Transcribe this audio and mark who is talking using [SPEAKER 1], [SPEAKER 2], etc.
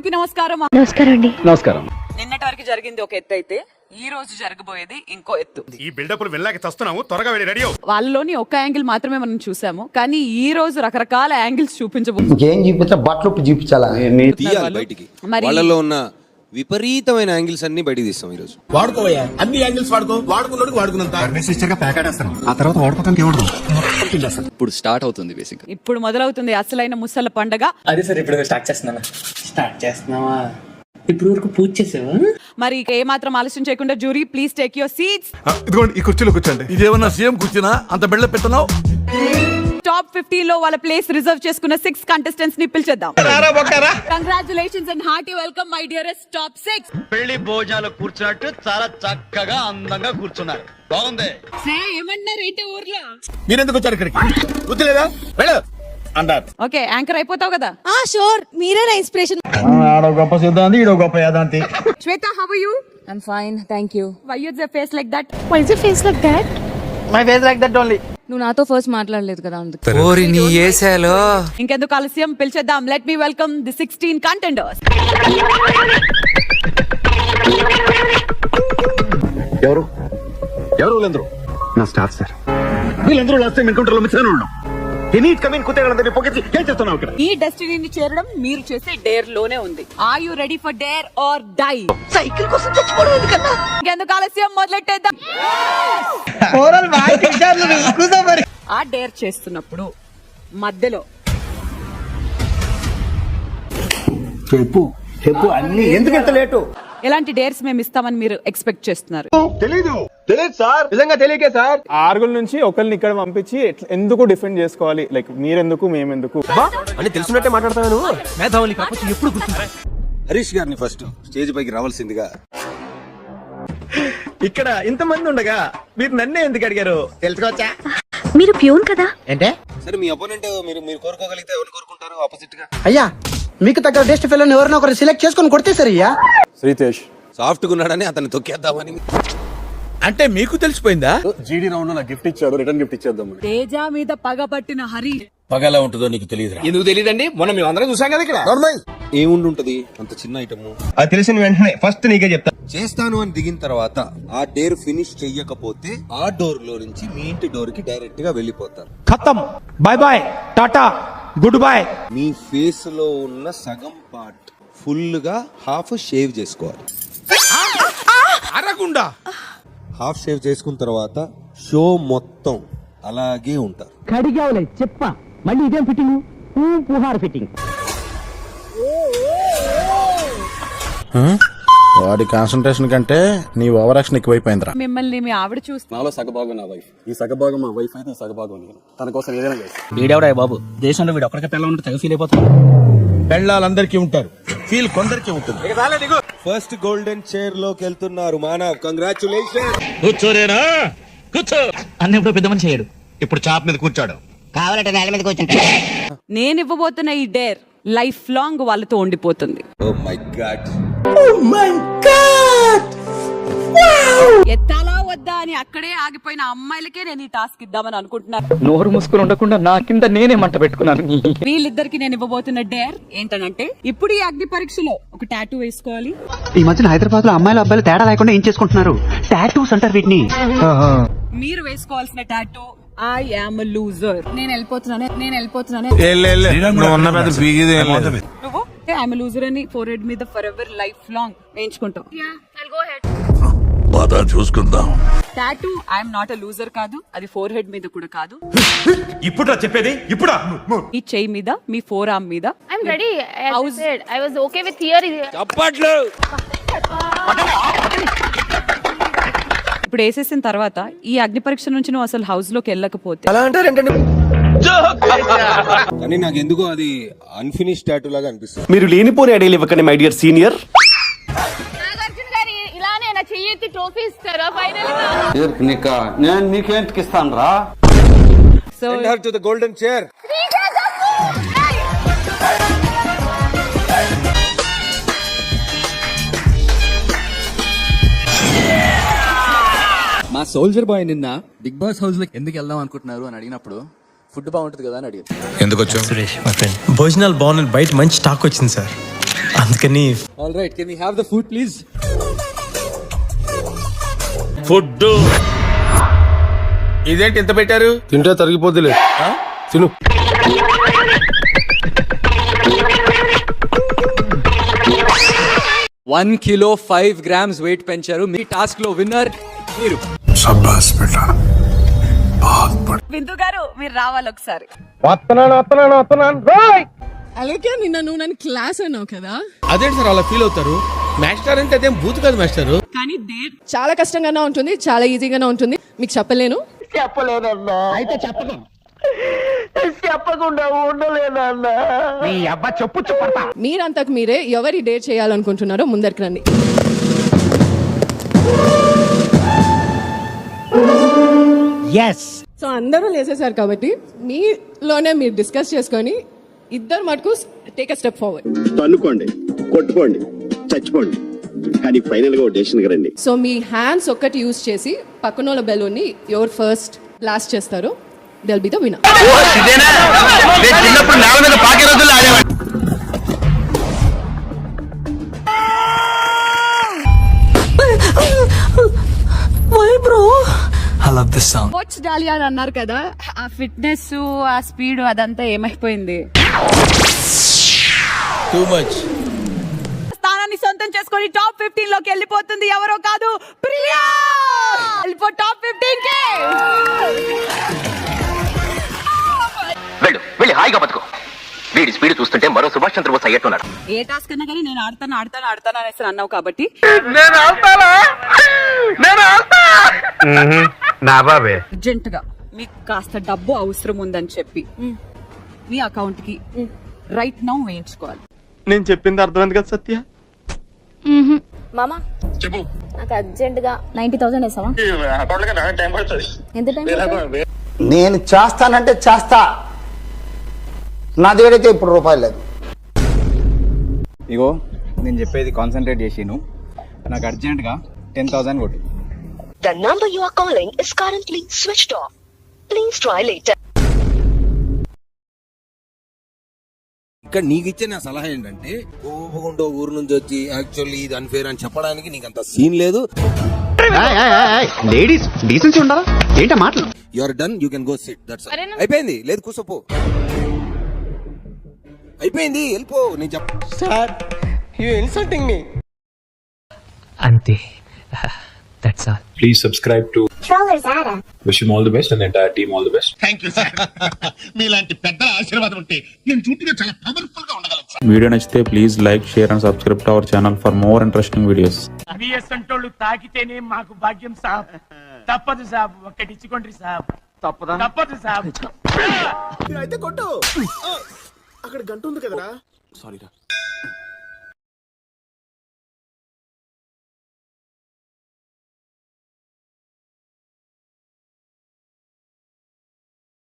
[SPEAKER 1] అందరికీ నమస్కారం.
[SPEAKER 2] నమస్కారం అండి.
[SPEAKER 3] నమస్కారం.
[SPEAKER 1] నిన్నటి వరకు జరిగింది ఒక ఎత్తు అయితే ఈ రోజు జరగబోయేది ఇంకో ఎత్తు.
[SPEAKER 4] ఈ బిల్డప్లు వెళ్ళాక చస్తున్నాము, త్వరగా వెళ్ళి రెడీ అవ్వు.
[SPEAKER 1] వాళ్ళలోని ఒక యాంగిల్ మాత్రమే మనం చూసాము, కానీ ఈ రోజు రకరకాల యాంగిల్స్ చూపించబోతుంది.
[SPEAKER 5] ఇంకేం చూపించా, బట్టలు చూపించాలా
[SPEAKER 6] తీయాలి బయటికి. వాళ్ళలో ఉన్న విపరీతమైన యాంగిల్స్ అన్ని బయటికి తీస్తాం ఈ రోజు.
[SPEAKER 7] వాడుకోవయ్యా, అన్ని యాంగిల్స్ వాడుకున్నాడు వాడుకున్నంత.
[SPEAKER 4] ఆ తర్వాత వాడుకోవడానికి ఏమడదు.
[SPEAKER 6] ఇప్పుడు స్టార్ట్ అవుతుంది బేసిక్.
[SPEAKER 1] ఇప్పుడు మొదలవుతుంది అసలైన ముసళ్ళ పండగ.
[SPEAKER 8] అదే సార్ ఇప్పుడు స్టార్ట్ చేస్తున్నావా ఇప్పుడు వరకు పూజ చేసావా?
[SPEAKER 1] మరి ఇక ఏమాత్రం ఆలస్యం చేయకుండా jury please take your seats.
[SPEAKER 4] ఇదిగోండి ఈ కుర్చీలో కూర్చోండి.
[SPEAKER 7] ఇదేమన్నా సీఎం కూర్చున్నా అంత బిళ్ళ పెట్టినావు?
[SPEAKER 1] టాప్ 15 లో వాళ్ళ ప్లేస్ రిజర్వ్ చేసుకున్న 6 కంటెస్టెంట్స్ ని పిలిచేద్దాం. Congratulations and hearty welcome my dearest top 6.
[SPEAKER 9] పెళ్లి భోజనాలు కూర్చున్నట్టు చాలా చక్కగా అందంగా కూర్చున్నారు. బాగుంది.
[SPEAKER 1] ఏమన్నారు ఏంటి ఊర్లో?
[SPEAKER 7] మీరెందుకు వచ్చారు ఇక్కడికి? గుర్తులేదా? వెళ్ళు అన్నారు.
[SPEAKER 1] ఓకే, యాంకర్ అయిపోతావు కదా?
[SPEAKER 2] షూర్, మీరే నా ఇన్స్పిరేషన్.
[SPEAKER 7] ఆడో గొప్ప సిద్ధాంతి, ఈడో గొప్ప యాదాంతి.
[SPEAKER 1] శ్వేత, how are you?
[SPEAKER 2] I'm fine, thank you.
[SPEAKER 1] Why is your face like that?
[SPEAKER 2] Why is your face like that?
[SPEAKER 8] My face like that only.
[SPEAKER 2] నువ్వు నాతో ఫస్ట్ మాట్లాడలేదు కదా అందుకు.
[SPEAKER 1] ఇంకెందుకు ఆలస్యం, పిలిచేద్దాం. Let me welcome the 16 contenders.
[SPEAKER 4] ఎవరు వీళ్ళందరూ? నా స్టాఫ్ సార్. వీళ్ళందరూ లాస్ట్ టైం ఎన్కౌంటర్ లో మిస్ అయిన వాళ్ళు.
[SPEAKER 1] ఈ డెస్టినీని చేరడం మీరు చేసే డేర్ లోనే ఉంది. Are you ready for dare or die? Cycle కోసం తెచ్చుకోవడం ఎందుకన్నా? ఇంకెందుకు ఆలస్యం, మొదలెట్టేద్దాం. ఆ డేర్ చేస్తున్నప్పుడు మధ్యలో
[SPEAKER 5] చెప్పు అన్ని ఎందుకు ఇంత లేటు?
[SPEAKER 1] ఎలాంటి డేర్స్ మేము ఇస్తామని మీరు ఎక్స్పెక్ట్ చేస్తున్నారు?
[SPEAKER 7] తెలీదు సార్, నిజంగా తెలియకే సార్.
[SPEAKER 10] ఆరుగుల నుంచి ఒకరిని ఇక్కడ పంపించి ఎందుకు డిఫెండ్ చేసుకోవాలి, లైక్ మీరెందుకు మేమెందుకు
[SPEAKER 6] అని తెలుసున్నట్టే మాట్లాడతాను. మేధావులు ఎప్పుడు గుర్తుంటారు? హరీష్ గారిని ఫస్ట్ స్టేజ్ పైకి రావాల్సిందిగా.
[SPEAKER 10] ఇక్కడ ఇంతమంది ఉండగా మీరు నన్నే ఎందుకు అడిగారు తెలుసుకోవచ్చా?
[SPEAKER 2] మీరు ప్యూన్ కదా?
[SPEAKER 5] అంటే
[SPEAKER 6] సరే, మీ అపోనెంట్ మీరు కోరుకోగలిగితే ఎవరు కోరుకుంటారు ఆపోజిట్ గా?
[SPEAKER 5] అయ్యా, మీకు తగ్గ బెస్ట్ ఫెలోని ఎవరినో ఒకరు సెలెక్ట్ చేసుకొని కొడితే సరే. అయ్యా,
[SPEAKER 10] శ్రీతేష్
[SPEAKER 6] సాఫ్ట్ గా ఉన్నాడని అతన్ని తొక్కేద్దామని.
[SPEAKER 7] అంటే మీకు తెలిసిపోయిందా?
[SPEAKER 4] జీడీ రౌండ్ నాకు గిఫ్ట్ ఇచ్చాడు, రిటర్న్ గిఫ్ట్ ఇచ్చేద్దాం.
[SPEAKER 1] తేజ మీద పగబట్టిన హరి
[SPEAKER 7] పగలా ఉంటుందో నీకు తెలియదు. ఎందుకు తెలియదండి? మొన్న మేము అందరం చూసాం కదా ఇక్కడ.
[SPEAKER 6] ఏముండుంటది అంత చిన్న ఐటమ్?
[SPEAKER 7] అది తెలిసిన వెంటనే ఫస్ట్ నీకే చెప్తా.
[SPEAKER 6] చేస్తాను అని దిగిన తర్వాత ఆ డేర్ ఫినిష్ చెయ్యకపోతే ఆ డోర్ లో నుంచి మీ ఇంటి డోర్ కి డైరెక్ట్ గా వెళ్ళిపోతారు.
[SPEAKER 10] ఖతం, bye bye, tata, good bye.
[SPEAKER 6] మీ ఫేస్ లో ఉన్న సగం పార్ట్ ఫుల్ గా హాఫ్ షేవ్ చేసుకోవాలి.
[SPEAKER 7] అరకుండా
[SPEAKER 6] హాఫ్ షేవ్ చేసుకున్న తర్వాత షో మొత్తం అలాగే ఉంటారు.
[SPEAKER 5] కడిగావులే చెప్ప, మళ్ళీ ఇదేం ఫిట్టింగ్? పుహార్ ఫిట్టింగ్.
[SPEAKER 7] వాడి కాన్సన్ట్రేషన్ కంటే నీ ఓవర్ యాక్షన్ ఎక్కువైపోయిందిరా.
[SPEAKER 1] మిమ్మల్ని మీ ఆవిడ చూస్తే
[SPEAKER 3] నాలో సగభాగం నా వైఫ్, ఈ సగభాగం మా వైఫ్ అయితే సగభాగం నేను. తన కోసం ఏదైనా చేస్తాను.
[SPEAKER 8] వీడెవడా బాబు? దేశంలో వీడు ఒక్కడికి పిల్లలు ఉంటే తెగ ఫీల్ అయిపోతాడు.
[SPEAKER 7] పెళ్ళాలందరికీ ఉంటారు, ఫీల్ కొందరికి ఉంటుంది.
[SPEAKER 6] ఫస్ట్ గోల్డెన్ చైర్ లోకి వెళ్తున్నారు మానవ్. కంగ్రాచులేషన్.
[SPEAKER 9] కూర్చోరేనా? కూర్చో. అన్న ఇప్పుడు పెద్ద మనిషి అయ్యాడు, ఇప్పుడు చాప్ మీద కూర్చోడు.
[SPEAKER 8] కావాలంటే నేల మీద కూర్చుంటా.
[SPEAKER 1] నేను ఇవ్వబోతున్న ఈ డేర్ లైఫ్ లాంగ్ వాళ్ళతో ఉండిపోతుంది.
[SPEAKER 6] Oh my God.
[SPEAKER 1] ఎత్తాలా వద్దా అని అక్కడే ఆగిపోయిన అమ్మాయిలకే నేను ఈ టాస్క్ ఇద్దామని అనుకుంటున్నాను.
[SPEAKER 3] నోరు మూసుకుని ఉండకుండా నా కింద నేనే మంట పెట్టుకున్నాను.
[SPEAKER 1] వీళ్ళిద్దరికి నేను ఇవ్వబోతున్న డేర్ ఏంటనంటే, ఇప్పుడు ఈ అగ్ని పరీక్షలో ఒక టాటూ వేసుకోవాలి.
[SPEAKER 5] ఈ మధ్యన హైదరాబాద్ లో అమ్మాయిలు అబ్బాయిలు తేడా లేకుండా ఏం చేసుకుంటున్నారు? టాటూస్ అంటారు వీటిని.
[SPEAKER 1] మీరు వేసుకోవాల్సిన tattoo I am a loser. నేను వెళ్ళిపోతున్నాను. నువ్వు ఐ యామ్ ఎ లూజర్ అని ఫోర్ హెడ్ మీద ఫర్ ఎవర్ లైఫ్ లాంగ్ వేయించుకుంటావు.
[SPEAKER 7] బాగా చూసుకుందాం.
[SPEAKER 1] Tattoo I am not a loser కాదు, అది ఫోర్ హెడ్ మీద కూడా కాదు.
[SPEAKER 4] ఇప్పుడు చెప్పేది ఇప్పుడా?
[SPEAKER 1] ఈ చెయ్యి మీద, మీ ఫోర్ ఆర్మ్ మీద.
[SPEAKER 2] I'm ready. As I said, I was okay with theory.
[SPEAKER 6] చప్పట్లు.
[SPEAKER 1] ఇప్పుడు వేసేసిన తర్వాత ఈ అగ్ని పరీక్ష నుంచి నువ్వు అసలు హౌస్ లోకి వెళ్ళకపోతే
[SPEAKER 6] కానీ నాకు ఎందుకో అది అన్ఫినిష్ టాటూ లాగా అనిపిస్తుంది.
[SPEAKER 3] మీరు లేనిపోని ఐడియాలు ఇవ్వకండి మై డియర్ సీనియర్.
[SPEAKER 2] ఇలానే నా చెయ్యి ఎత్తి ట్రోఫీ ఇస్తారా ఫైనల్ గా?
[SPEAKER 5] నేను నీకేంటికి ఇస్తాను రా.
[SPEAKER 1] So
[SPEAKER 6] Send her to the golden chair.
[SPEAKER 3] మా సోల్జర్ బాయ్ నిన్న బిగ్ బాస్ హౌస్ లో ఎందుకు వెళ్దాం అనుకుంటున్నారు అని అడిగినప్పుడు ఫుడ్ బాగుంటుంది కదా అని అడిగారు.
[SPEAKER 7] ఎందుకు వచ్చావు? సురేష్, మా ఫ్రెండ్. భోజనాలు బాగున్నాయి, బయట మంచి స్టాక్ వచ్చింది సార్.
[SPEAKER 8] అందుకని
[SPEAKER 3] all right can we have the food please?
[SPEAKER 7] Food ఇదేంటి ఎంత పెట్టారు?
[SPEAKER 4] తింటే తరిగిపోద్దులే తిను.
[SPEAKER 3] వన్ కిలో 5 grams వెయిట్ పెంచారు. మీ టాస్క్ లో విన్నర్ మీరు.
[SPEAKER 1] బిందు గారు మీరు రావాలి ఒకసారి.
[SPEAKER 2] అలాగే నిన్న నువ్వు నన్ను క్లాస్ అన్నావు కదా,
[SPEAKER 7] అదేంటి సార్ అలా ఫీల్ అవుతారు? మాస్టర్ అంటే అదేం బూత్ కాదు మాస్టర్.
[SPEAKER 2] కానీ డేట్ చాలా కష్టంగానే ఉంటుంది, చాలా ఈజీగానే ఉంటుంది. మీకు చెప్పలేను. మీరంతకు మీరే ఎవరి డేట్ చేయాలనుకుంటున్నారో ముందరికి రండి. సో అందరూ లేసేసారు కాబట్టి మీలోనే మీరు డిస్కస్ చేసుకొని ఇద్దరు మటుకు టేక్ అ స్టెప్ ఫార్వర్డ్.
[SPEAKER 4] తన్నుకోండి, కొట్టుకోండి, చచ్చిపోండి, కానీ ఫైనల్ గా డెసిషన్ రండి.
[SPEAKER 2] సో మీ హ్యాండ్స్ ఒక్కటి యూజ్ చేసి పక్కన వాళ్ళ బెలూన్ ని ఎవరు ఫస్ట్ బ్లాస్ట్ చేస్తారో దెల్ బి ద విన్నర్.
[SPEAKER 7] చిన్నప్పుడు నేల మీద పాకే రోజుల్లో ఆడేవాడు.
[SPEAKER 1] వాచ్ డాలియా అని అన్నారు కదా, ఆ ఫిట్నెస్ ఆ స్పీడ్ అదంతా ఏమైపోయింది?
[SPEAKER 7] Too much.
[SPEAKER 1] స్థానాన్ని సొంతం చేసుకొని టాప్ 15 లోకి వెళ్ళిపోతుంది. ఎవరో కాదు, ప్రియా. వెళ్ళిపో టాప్ 15 కి.
[SPEAKER 9] వెళ్ళి హాయిగా బతుకో. వీడి స్పీడ్ చూస్తుంటే మరో సుభాష్ చంద్రబోస్ అయ్యేట్టున్నాడు.
[SPEAKER 1] ఏ టాస్క్ అన్నా కానీ నేను ఆడతాను అనేసి అన్నావు కాబట్టి
[SPEAKER 4] నా బాబే
[SPEAKER 1] అర్జెంట్ గా మీకు కాస్త డబ్బు అవసరం ఉందని చెప్పి మీ అకౌంట్ కి రైట్ నౌ వేయించుకోవాలి.
[SPEAKER 10] నేను చెప్పింది అర్థమైంది కదా సత్య?
[SPEAKER 2] మామా
[SPEAKER 7] చెప్పు.
[SPEAKER 2] నాకు అర్జెంట్ గా 90,000 వేసావా? ఎంత టైం?
[SPEAKER 5] నేను చేస్తానంటే చేస్తా, నా దగ్గరైతే ఇప్పుడు రూపాయలు లేదు.
[SPEAKER 3] ఇగో నేను చెప్పేది కాన్సన్ట్రేట్ చేసి నాకు అర్జెంట్ గా 10,000 కొట్టు.
[SPEAKER 11] The number you are calling is currently switched off. Please try later.
[SPEAKER 6] ఇక్కడ నీకు ఇచ్చే నా సలహా ఏంటంటే, కోపగుండో ఊరు నుంచి వచ్చి యాక్చువల్లీ ఇది అన్ఫేర్ అని చెప్పడానికి నీకు అంత సీన్ లేదు.
[SPEAKER 5] లేడీస్ డీసెన్సీ ఉండాలా ఏంటో మాటలు.
[SPEAKER 6] You are done, you can go sit. That's అయిపోయింది. లేదు కూర్చోపో, అయిపోయింది, వెళ్ళిపో. నేను
[SPEAKER 8] సార్ యు ఇన్సల్టింగ్ మీ.
[SPEAKER 9] అంతే. That's all.
[SPEAKER 4] Please subscribe to wish you all the best and entire team all the best.
[SPEAKER 7] Thank you sir. మీలాంటి పెద్దల ఆశీర్వాదం ఉంటే నేను చుట్టూ చాలా పవర్ఫుల్ గా ఉండగలను సార్.
[SPEAKER 4] వీడియో నచ్చితే please like, share and subscribe to our channel for more interesting videos.
[SPEAKER 9] అవియసంటోళ్ళు తాకితేనే మాకు భాగ్యం సాబ్. తప్పదు సాబ్, ఒక్కటిచ్చుకోండి సాబ్. తప్పదు సాబ్.
[SPEAKER 7] అయితే కొట్టు. అక్కడ గంట ఉంది కదరా.
[SPEAKER 3] సారీరా.